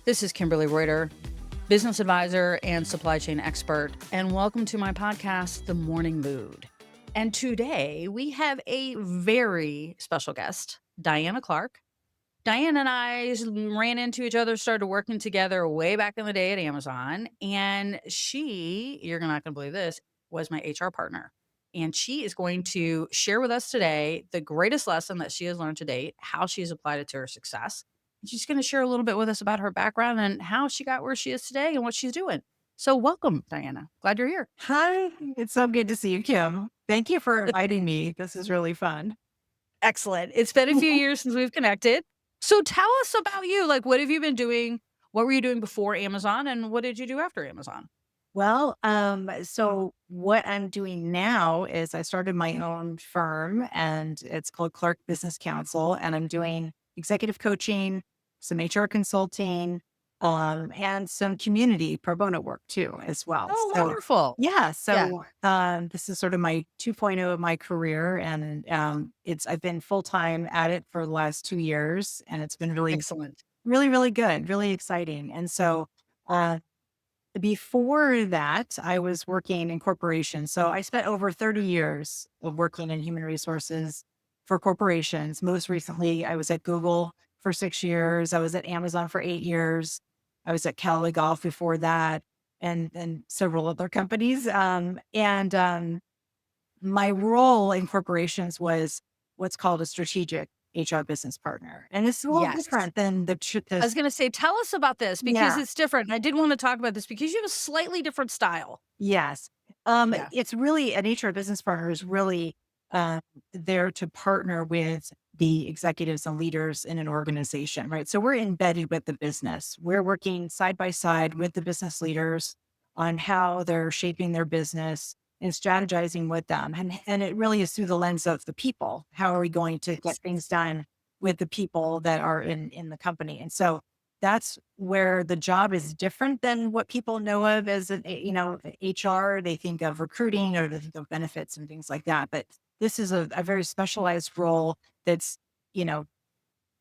This is Kimberly Reuter, business advisor and supply chain expert, and welcome to my podcast, The Morning Mood. And today we have a very special guest, Diana Clarke. Diana and I ran into each other, started working together way back in the day at Amazon. And you're not going to believe this, was my HR partner. And she is going to share with us today the greatest lesson that she has learned to date, how she's applied it to her success. And she's going to share a little bit with us about her background and how she got where she is today and what she's doing. So welcome, Diana. Glad you're here. Hi, it's so good to see you, Kim. Thank you for inviting me. This is really fun. Excellent. It's been a few years since we've connected. So tell us about you. Like, what have you been doing? What were you doing before Amazon? And what did you do after Amazon? So what I'm doing now is I started my own firm and it's called Clarke Business Counsel. And I'm doing executive coaching, some HR consulting, and some community pro bono work too, as well. Oh, wonderful. Yeah. Yeah. This is sort of my 2.0 of my career. And I've been full time at it for the last 2 years. And it's been really, Excellent. really, really good, really exciting. And so, before that, I was working in corporations. So I spent over 30 years of working in human resources for corporations. Most recently, I was at Google for 6 years. I was at Amazon for 8 years. I was at Cali Golf before that, and several other companies. My role in corporations was what's called a strategic HR business partner. And it's a little Yes. different than I was going to say, tell us about this because yeah. it's different. I did want to talk about this because you have a slightly different style. Yes. Yeah. It's really an HR business partner is really uh, there to partner with the executives and leaders in an organization, right? So we're embedded with the business. We're working side by side with the business leaders on how they're shaping their business and strategizing with them. And it really is through the lens of the people. How are we going to get things done with the people that are in the company? And so that's where the job is different than what people know of as HR. They think of recruiting or they think of benefits and things like that. But this is a very specialized role that's, you know,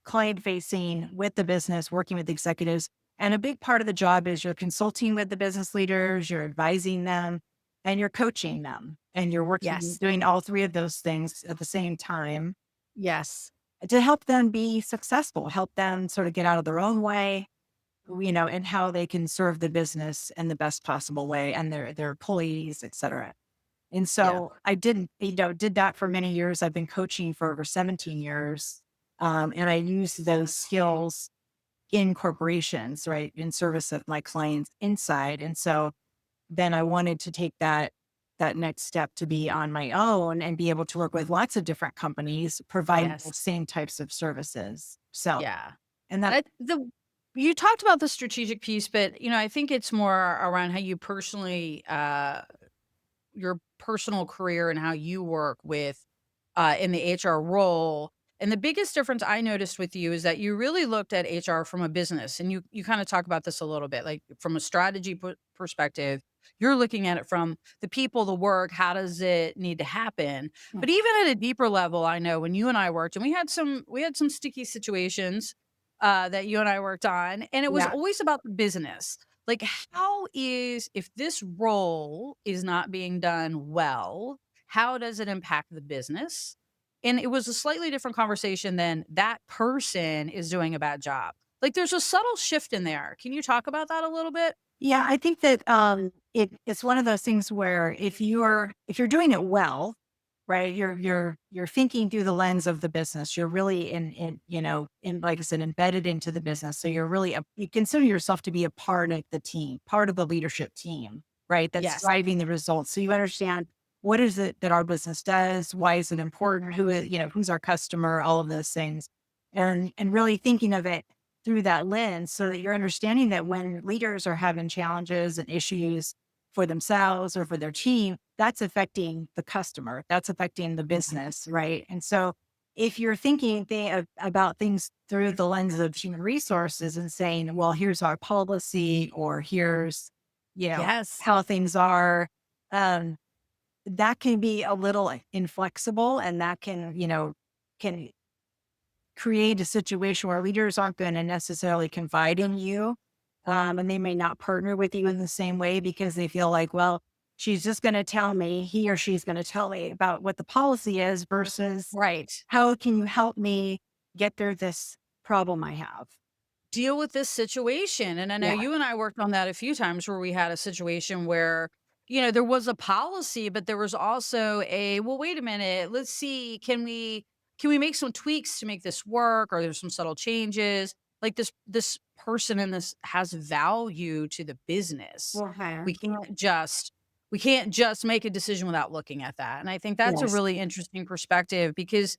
client facing with the business, working with executives. And a big part of the job is you're consulting with the business leaders, you're advising them, and you're coaching them. And you're Yes. doing all three of those things at the same time Yes. to help them be successful, help them sort of get out of their own way, and how they can serve the business in the best possible way and their employees, et cetera. And Yeah. so I did that for many years. I've been coaching for over 17 years. And I use those skills in corporations, right, in service of my clients inside. And so then I wanted to take that next step to be on my own and be able to work with lots of different companies, providing the Yes. same types of services. So, Yeah. and that, And you talked about the strategic piece, but I think it's more around how you personally, your personal career and how you work with in the HR role. And the biggest difference I noticed with you is that you really looked at HR from a business, and you kind of talk about this a little bit, like from a strategy perspective. You're looking at it from the people, the work, how does it need to happen? But even at a deeper level, I know when you and I worked, and we had some sticky situations that you and I worked on, and it was yeah. always about the business. Like, if this role is not being done well, how does it impact the business? And it was a slightly different conversation than that person is doing a bad job. Like, there's a subtle shift in there. Can you talk about that a little bit? Yeah, I think that it's one of those things where if you're doing it well, right, you're thinking through the lens of the business. You're really in like I said, embedded into the business. So you consider yourself to be a part of the team, part of the leadership team, right? That's Yes. driving the results. So you understand what is it that our business does, why is it important, who's our customer, all of those things. And really thinking of it through that lens so that you're understanding that when leaders are having challenges and issues for themselves or for their team, that's affecting the customer, that's affecting the business, right? And so if you're thinking about things through the lens of human resources and saying, well, here's our policy or here's, Yes. how things are, um, that can be a little inflexible and that can create a situation where leaders aren't going to necessarily confide in you and they may not partner with you in the same way because they feel like, well, she's just going to tell me, he or she's going to tell me about what the policy is versus Right. how can you help me get through this problem I have? Deal with this situation. And I know Yeah. you and I worked on that a few times where we had a situation where, there was a policy, but there was also well, wait a minute, let's see, can we make some tweaks to make this work? Or there's some subtle changes. Like this person in this has value to the business. Okay. We can't just we can't just make a decision without looking at that. And I think that's a Yes. really interesting perspective because,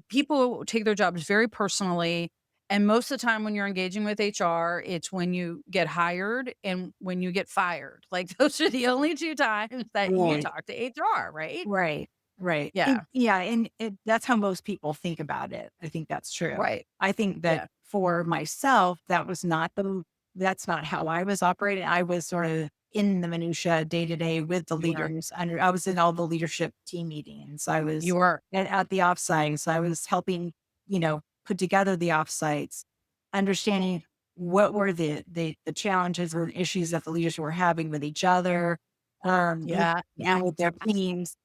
people take their jobs very personally, and most of the time when you're engaging with HR, it's when you get hired and when you get fired. Like, those are the only 2 times that you Right. talk to HR, right? Right. Right. Yeah. Yeah. And that's how most people think about it. I think that's true. Right. I think that Yeah. for myself, that's not how I was operating. I was sort of in the minutia day to day with the You were. leaders. I was in all the leadership team meetings. I was You were. at the offsites. I was helping, put together the offsites, understanding what were the challenges or issues that the leaders were having with each other, Yeah. and with their teams.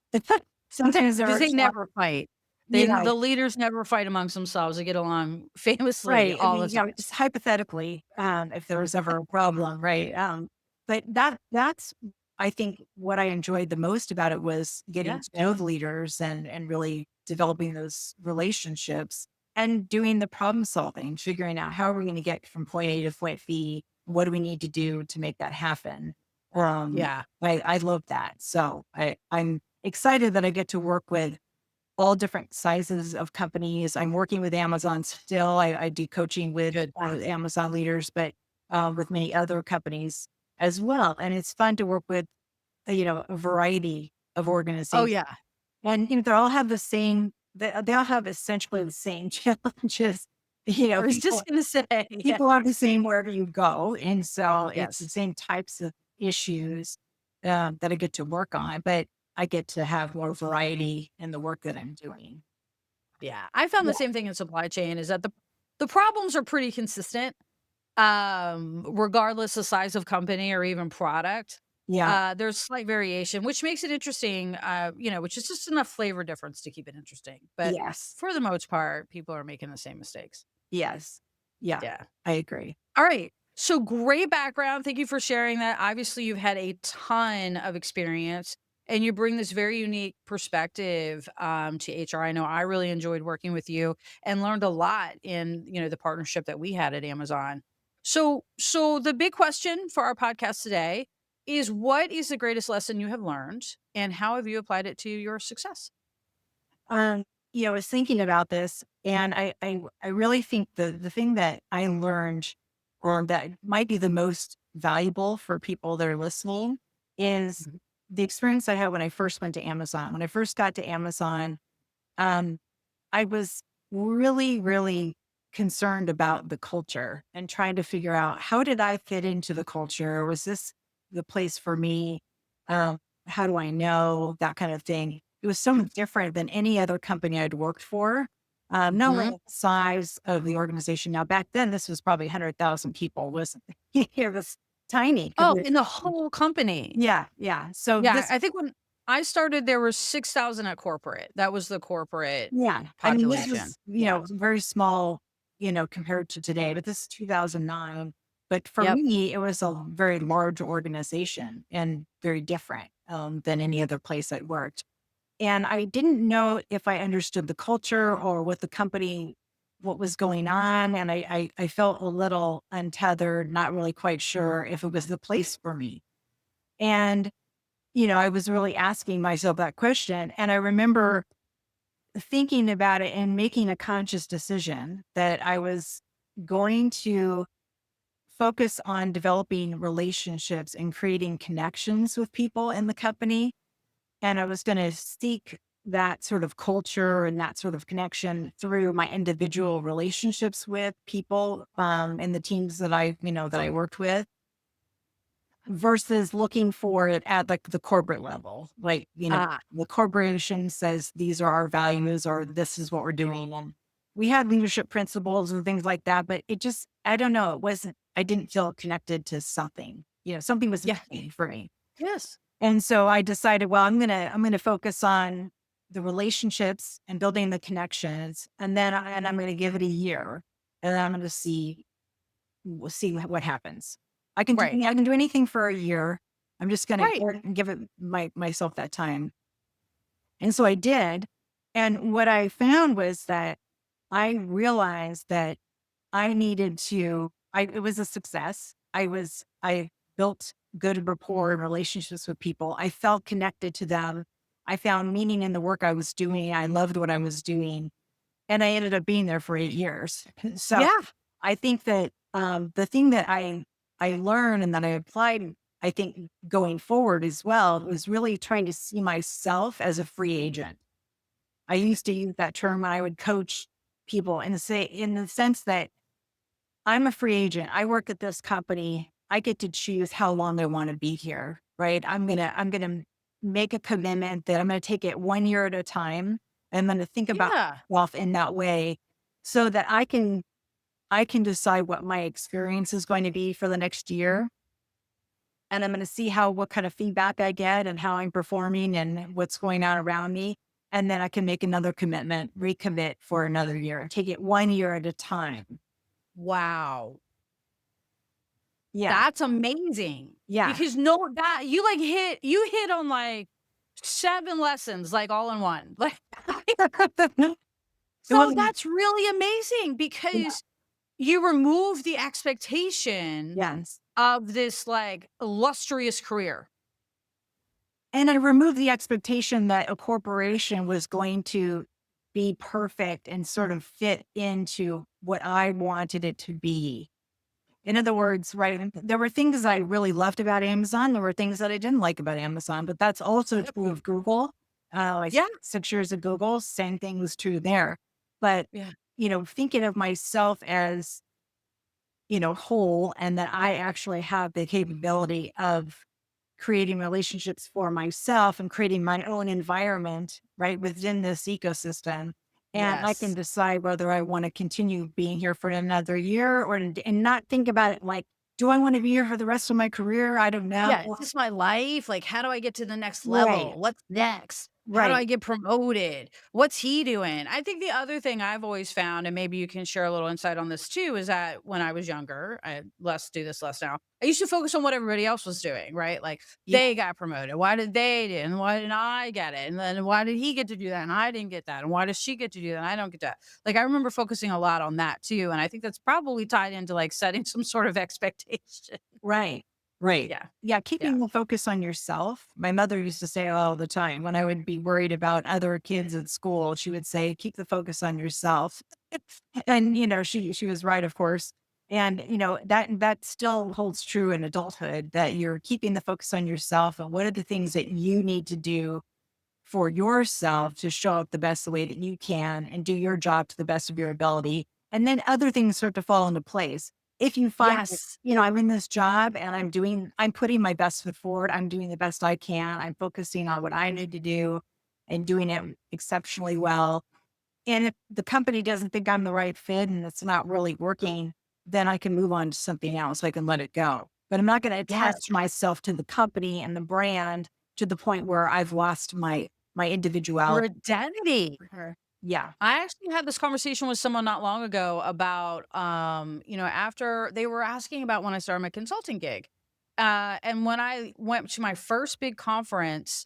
Sometimes there Because are they challenges, never fight. yeah, The leaders never fight amongst themselves. They get along famously right. I all the mean, time. just hypothetically, if there was ever a problem, right? But that's I think what I enjoyed the most about it was getting Yeah. to know the leaders and really developing those relationships and doing the problem solving, figuring out how are we going to get from point A to point B. What do we need to do to make that happen? Yeah. I love that. So I'm excited that I get to work with all different sizes of companies. I'm working with Amazon still. I do coaching with Good. Amazon leaders, but with many other companies as well. And it's fun to work with, a variety of Oh, organizations. yeah. And they all have they all have essentially the same challenges. I was People just gonna say, yeah. people are the same wherever you go, and so it's the Yes. same types of issues that I get to work on. But I get to have more variety in the work that I'm doing. Yeah. I found the Yeah. same thing in supply chain is that the problems are pretty consistent, regardless of size of company or even product. Yeah. There's slight variation, which makes it interesting, which is just enough flavor difference to keep it interesting. But Yes. for the most part, people are making the same mistakes. Yes. Yeah. Yeah. I agree. All right. So great background. Thank you for sharing that. Obviously, you've had a ton of experience and you bring this very unique perspective to HR. I know I really enjoyed working with you and learned a lot in, the partnership that we had at Amazon. So the big question for our podcast today is what is the greatest lesson you have learned and how have you applied it to your success? Um, I was thinking about this, and I really think the thing that I learned, or that might be the most valuable for people that are listening, is Mhm. the experience I had when I first went to Amazon. When I first got to Amazon, um, I was really, really concerned about the culture and trying to figure out how did I fit into the culture? Was this the place for me? How do I know? That kind of thing. It was so different than any other company I'd worked for. Not only Mhm. the size of the organization. Now, back then, this was probably 100,000 people. Wasn't it was tiny. Oh, in the whole company. Yeah, yeah. So Yeah, this I think when I started, there were 6,000 at corporate. That was the corporate Yeah. I mean, this population. was, Yeah. very small, compared to today, but this is 2009. But for Yep. me, it was a very large organization and very different than any other place I'd worked. And I didn't know if I understood the culture or what the company, what was going on. And I felt a little untethered, not really quite sure if it was the place for me. And, I was really asking myself that question. And I remember thinking about it and making a conscious decision that I was going to focus on developing relationships and creating connections with people in the company. And I was going to seek that sort of culture and that sort of connection through my individual relationships with people in the teams that I worked with versus looking for it at like the corporate level. Like, Ah, the corporation says these are our values or this is what we're doing. And we had leadership principles and things like that, but I don't know, it wasn't I didn't feel connected to something. Something was Yeah. missing for me. Yes. And so I decided, well, I'm gonna focus on the relationships and building the connections, and I'm gonna give it a year, and then I'm gonna see what happens. Right. I can do anything for a year. I'm just gonna Right. give it myself that time. And so I did. And what I found was that I realized that I needed to, it was a success. I built good rapport and relationships with people. I felt connected to them. I found meaning in the work I was doing. I loved what I was doing. And I ended up being there for 8 years. So Yeah. I think that the thing that I learned and that I applied, I think going forward as well, was really trying to see myself as a free agent. I used to use that term when I would coach people and say, in the sense that I'm a free agent. I work at this company. I get to choose how long I want to be here, right? I'm gonna make a commitment that I'm gonna take it 1 year at a time. I'm gonna think about Yeah. myself in that way so that I can decide what my experience is going to be for the next year. And I'm gonna see what kind of feedback I get and how I'm performing and what's going on around me. And then I can make another commitment, recommit for another year, take it 1 year at a time. Wow. Yeah. That's amazing. Yeah. Because no, that you hit on like 7 lessons, like all in one. Like, so Well, that's really amazing yeah. because you remove the expectation Yes. of this like illustrious career. And I removed the expectation that a corporation was going to be perfect and sort of fit into what I wanted it to be. In other words, right, there were things I really loved about Amazon. There were things that I didn't like about Amazon, but that's also Yep. true of Google. I Yeah. spent 6 years at Google, same thing was true there. But, Yeah. thinking of myself as, whole, and that I actually have the capability of creating relationships for myself and creating my own environment right within this ecosystem. And I can Yes. decide whether I want to continue being here for another year and not think about it like, do I want to be here for the rest of my career? I don't know. Yeah, is this my life? Like, how do I get to the next Right. level? What's next? How do Right. I get promoted? What's he doing? I think the other thing I've always found, and maybe you can share a little insight on this too, is that when I was younger, I less do this less now. I used to focus on what everybody else was doing, right? Like Yeah. they got promoted. Why did they do? And why didn't I get it? And then why did he get to do that? And I didn't get that. And why does she get to do that? And I don't get that. Like I remember focusing a lot on that too. And I think that's probably tied into like setting some sort of expectation. Right. Right. Yeah. Yeah. Yeah. Keeping the focus on yourself. My mother used to say all the time when I would be worried about other kids at school, she would say, keep the focus on yourself. And, she was right, of course. And, that still holds true in adulthood, that you're keeping the focus on yourself and what are the things that you need to do for yourself to show up the best way that you can and do your job to the best of your ability. And then other things start to fall into place. If you find, that, Yes. I'm in this job and I'm putting my best foot forward. I'm doing the best I can. I'm focusing on what I need to do and doing it exceptionally well. And if the company doesn't think I'm the right fit and it's not really working, then I can move on to something else. I can let it go. But I'm not going to Yes. attach myself to the company and the brand to the point where I've lost my Your individuality. identity. Yeah. I actually had this conversation with someone not long ago about, after they were asking about when I started my consulting gig. And when I went to my first big conference,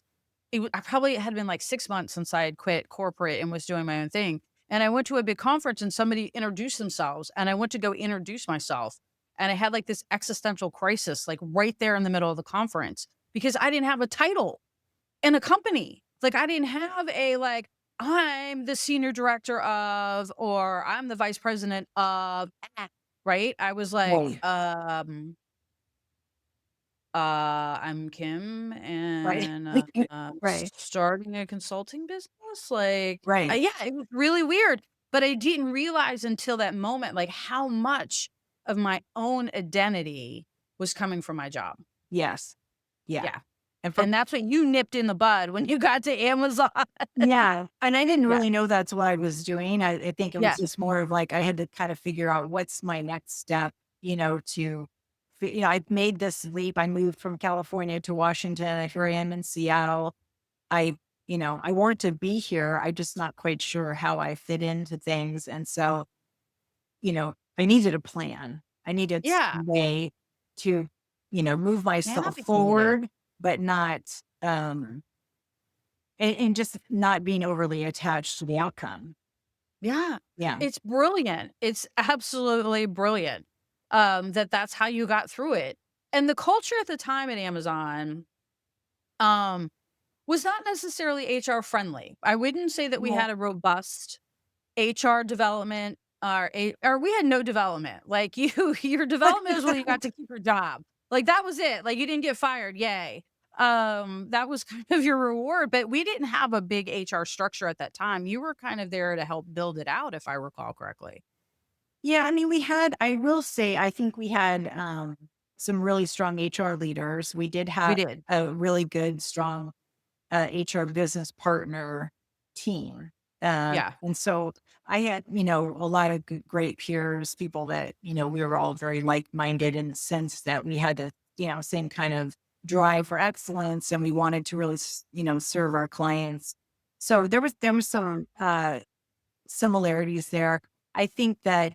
I probably it had been like 6 months since I had quit corporate and was doing my own thing. And I went to a big conference and somebody introduced themselves and I went to go introduce myself. And I had like this existential crisis, like right there in the middle of the conference because I didn't have a title in a company. Like, I didn't have a, like, I'm the senior director of, or I'm the vice president of, right? I was like, Right. I'm Kim Right. and Right. starting a consulting business. Like, Right. yeah, it was really weird. But I didn't realize until that moment, like, how much of my own identity was coming from my job. Yes. Yeah. Yeah. And for And that's what you nipped in the bud when you got to Amazon. Yeah. And I didn't Yeah. really know that's what I was doing. I think it was Yeah. just more of like I had to kind of figure out what's my next step. I've made this leap. I moved from California to Washington. And here I am in Seattle. I want to be here. I'm just not quite sure how I fit into things. And so, I needed a plan. I needed Yeah. some way to, move myself Navigate it. forward, but not, and just not being overly attached to the outcome. Yeah. Yeah. It's brilliant. It's absolutely brilliant, that's how you got through it. And the culture at the time at Amazon, um, was not necessarily HR friendly. I wouldn't say that we Well, had a robust HR development or we had no development. Like your development is when you got to keep your job. Like that was it. Like you didn't get fired. Yay. That was kind of your reward, but we didn't have a big HR structure at that time. You were kind of there to help build it out, if I recall correctly. yeah, I mean, I will say, I think we had some really strong HR leaders. We did We have did. a really good, strong HR business partner team. Yeah. And so I had, a lot of great peers, people that, we were all very like minded in the sense that we had the, same kind of drive for excellence and we wanted to really, serve our clients. So there was some similarities there. I think that,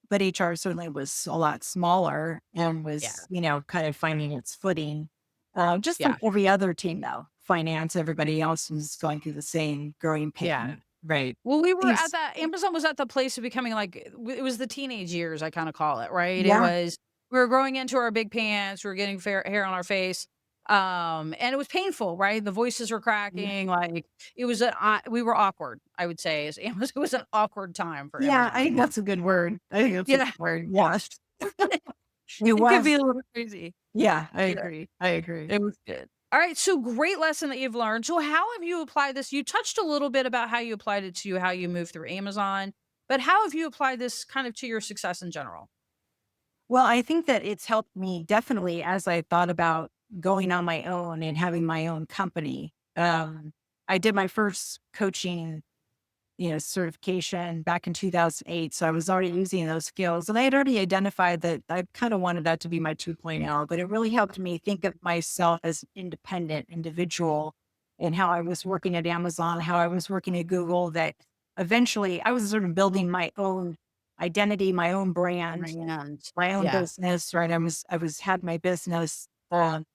but HR certainly was a lot smaller and Yeah. was, kind of finding its footing. Just like Yeah. every other team, though. Finance, everybody else was going through the same growing Yeah. pain. Right. Well, we were at These, that Amazon was at the place of becoming like it was the teenage years, I kinda call it, right? It yeah. was we were growing into our big pants, we were getting fair hair on our face, and it was painful, right? The voices were cracking, like, it was we were awkward, I would say, as Amazon it was an awkward time for Yeah. I Amazon. think that's a good word. I think that's a Yeah, good word. Yes. It it could be was. a little crazy. Yeah. I Yeah. agree. I agree. It was good. All right, so great lesson that you've learned. So how have you applied this? You touched a little bit about how you applied it to how you moved through Amazon, but how have you applied this kind of to your success in general? Well, I think that it's helped me definitely as I thought about going on my own and having my own company. I did my first coaching, certification back in 2008. So I was already using those skills and I had already identified that I kind of wanted that to be my 2.0, but it really helped me think of myself as an independent individual and how I was working at Amazon, how I was working at Google, that eventually I was sort of building my own identity, my own brand, Brand. my own Yeah. business, right? Had my business, and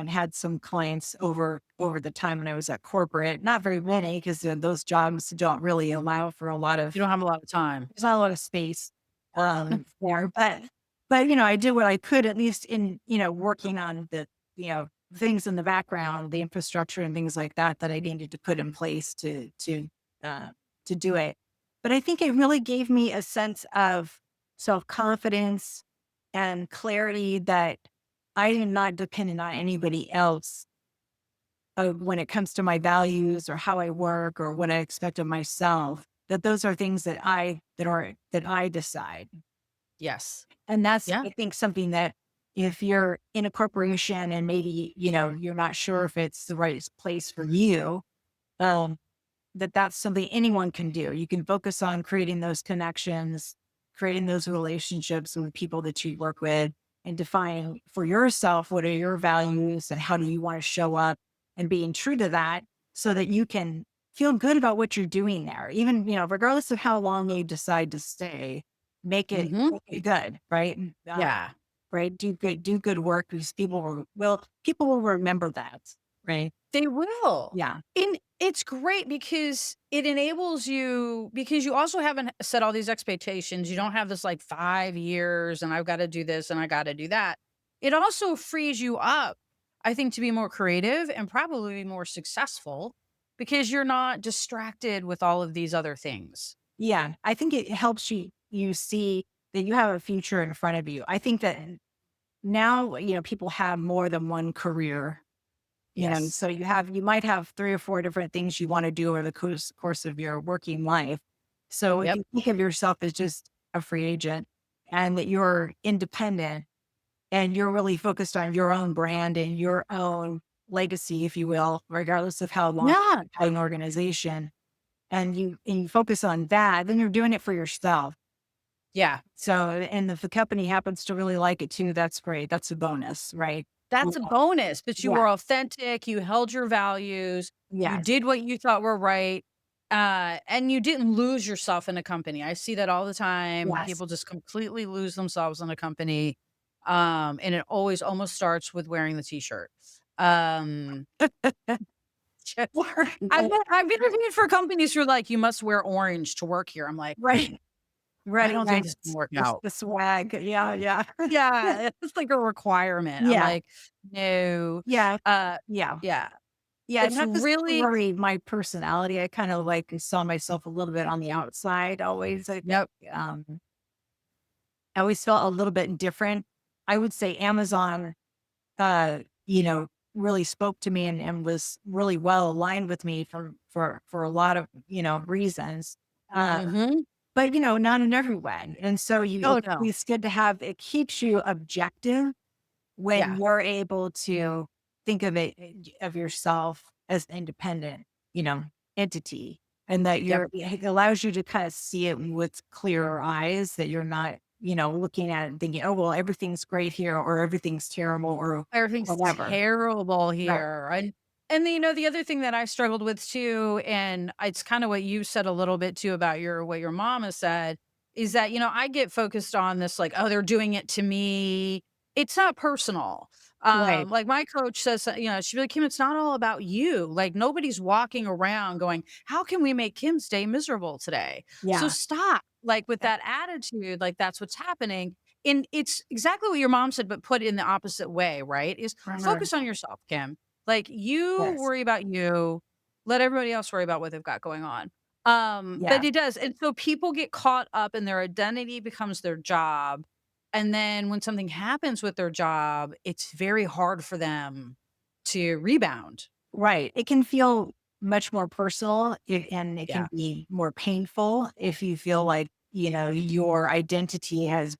had some clients over the time when I was at corporate. Not very many because those jobs don't really allow for a lot You of. don't have a lot of time. There's not a lot of space there, but I did what I could at least in working on the things in the background, the infrastructure and things like that I needed to put in place uh, to do it. But I think it really gave me a sense of self confidence and clarity that I am not dependent on anybody else when it comes to my values or how I work or what I expect of myself. That those are things that I decide, Yes. and that's Yeah. I think something that if you're in a corporation and maybe you're not sure if it's the right place for you, um, that's something anyone can do. You can focus on creating those connections, creating those relationships with people that you work with, and define for yourself what are your values and how do you want to show up and being true to that so that you can feel good about what you're doing there. Even, regardless of how long you decide to stay, Mhm. make it good, right? Yeah. Right. Do good work because people will remember that. Right. They will. Yeah. And it's great because it enables you because you also haven't set all these expectations. You don't have this like 5 years and I've got to do this and I got to do that. It also frees you up, I think, to be more creative and probably be more successful because you're not distracted with all of these other things. Yeah, I think it helps you see that you have a future in front of you. I think that now, people have more than one career, Yes. so you might have 3 or 4 different things you want to do over the course of your working life. So if Yep. you think of yourself as just a free agent and that you're independent and you're really focused on your own brand and your own legacy, if you will, regardless of how long Yeah. you've had an organization, and you focus on that, then you're doing it for yourself. Yeah. So, and if the company happens to really like it too, that's great. That's a bonus, right? Yeah. That's a bonus, but you Yeah. were authentic, you held your values, you Yes. did what you thought were right, and you didn't lose yourself in a company. I see that all the time. Yes. People just completely lose themselves in a company, and it always almost starts with wearing the t-shirt. Um, just I've interviewed for companies who are like, "You must wear orange to work here." I'm like, Right. "I Right. don't think Right. this is gonna work It's out." the swag. Yeah. Yeah. Yeah, it's like a requirement. I'm Yeah. like, "No." Yeah. Uh, Yeah. yeah. Yeah, It's not really necessarily my personality. I kind of like saw myself a little bit on the outside always. Yep. Um, I always felt a little bit different. I would say Amazon, uh, you know, really spoke to me and was really well aligned with me for a lot of reasons. Uh, Mhm. but not in every way. And so Oh, no. it's good to have. It keeps you objective when Yeah. you're able to think of it of yourself as an independent, entity, and that Yep. it allows you to kind of see it with clearer eyes, that you're not, looking at it and thinking, oh, well, everything's great here or everything's terrible or Everything's whatever. terrible Right. here, and the other thing that I struggled with too, and it's kinda what you said a little bit too about what your mom has said, is that, I get focused on this, like, "Oh, they're doing it to me." It's not personal. Right. Like, my coach says, she'd be like, "Kim, it's not all about you." Like, nobody's walking around going, "How can we make Kim's day miserable today?" So Yeah. stop, like, with Yeah. that attitude, like, that's what's happening. And it's exactly what your mom said, but put in the opposite way, right? Is Right. focus on yourself, Kim. Like, you Yes. worry about you, let everybody else worry about what they've got going on. But Yeah. it does. And so people get caught up and their identity becomes their job. And then when something happens with their job, it's very hard for them to rebound. Right. It can feel much more personal, and it Yeah. can be more painful if you feel like, your identity has,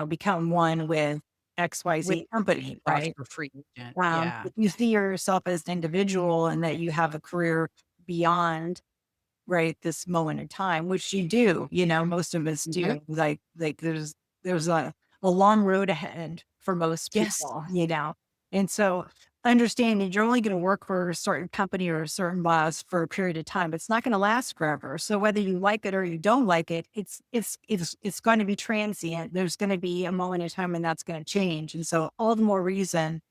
become one with With XYZ company, boss right? or free agent. Yeah. If you see yourself as an individual and that you have a career beyond, right, this moment in time, which you do, most of us Mhm. do. Like there's a long road ahead for most Yes. people, And so understanding you're only going to work for a certain company or a certain boss for a period of time. It's not going to last forever. So whether you like it or you don't like it, it's going to be transient. There's going to be a moment in time and that's going to change. And so all the more reason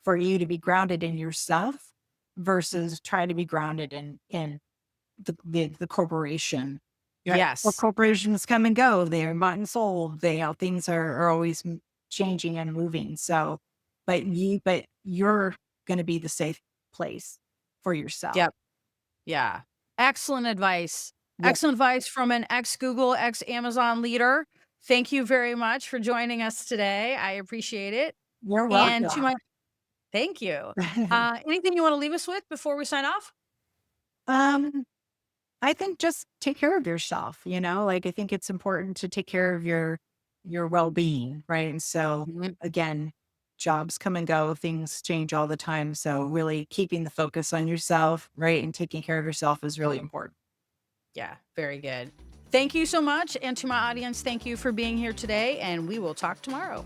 for you to be grounded in yourself versus try to be grounded in the corporation. Yeah. Well, Yes. corporations come and go. They're bought and sold. Things are always changing and moving. So, but you're going to be the safe place for yourself. Yep. Yeah. Excellent advice. Yeah. Excellent advice from an ex Google, ex Amazon leader. Thank you very much for joining us today. I appreciate it. You're And welcome. to my thank you. Anything you want to leave us with before we sign off? um, I think just take care of yourself, like I think it's important to take care of your well-being, right? And so Mhm. again, jobs come and go, things change all the time. So really keeping the focus on yourself, right? And taking care of yourself is really important. Yeah, very good. Thank you so much. And to my audience, thank you for being here today. And we will talk tomorrow.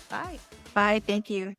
Bye. Bye. Thank you.